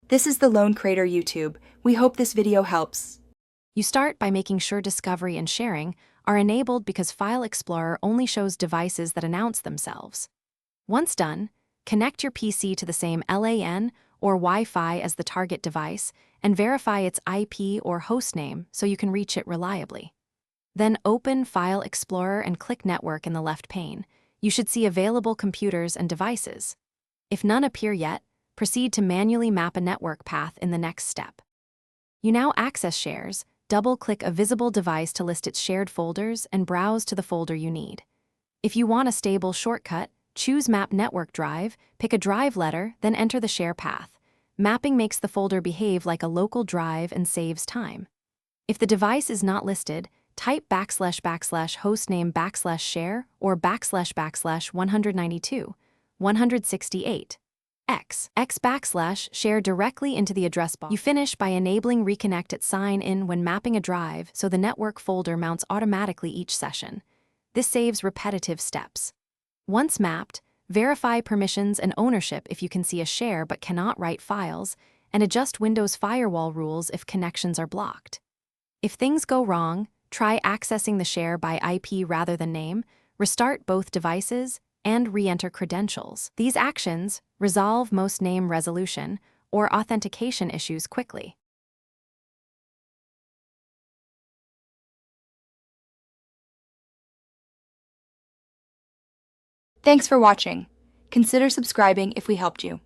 This is the Lone Crater YouTube. We hope this video helps. You start by making sure discovery and sharing are enabled because File Explorer only shows devices that announce themselves. Once done, connect your PC to the same LAN or Wi-Fi as the target device and verify its IP or hostname so you can reach it reliably. Then open File Explorer and click Network in the left pane. You should see available computers and devices. If none appear yet, proceed to manually map a network path in the next step. You now access shares, double-click a visible device to list its shared folders and browse to the folder you need. If you want a stable shortcut, choose Map Network Drive, pick a drive letter, then enter the share path. Mapping makes the folder behave like a local drive and saves time. If the device is not listed, type / hostname / share or / 192, 168. X / share directly into the address bar. You finish by enabling Reconnect at Sign In when mapping a drive so the network folder mounts automatically each session. This saves repetitive steps. Once mapped, verify permissions and ownership if you can see a share but cannot write files, and adjust Windows firewall rules if connections are blocked. If things go wrong, try accessing the share by IP rather than name, restart both devices, and re-enter credentials. These actions resolve most name resolution or authentication issues quickly. Thanks for watching. Consider subscribing if we helped you.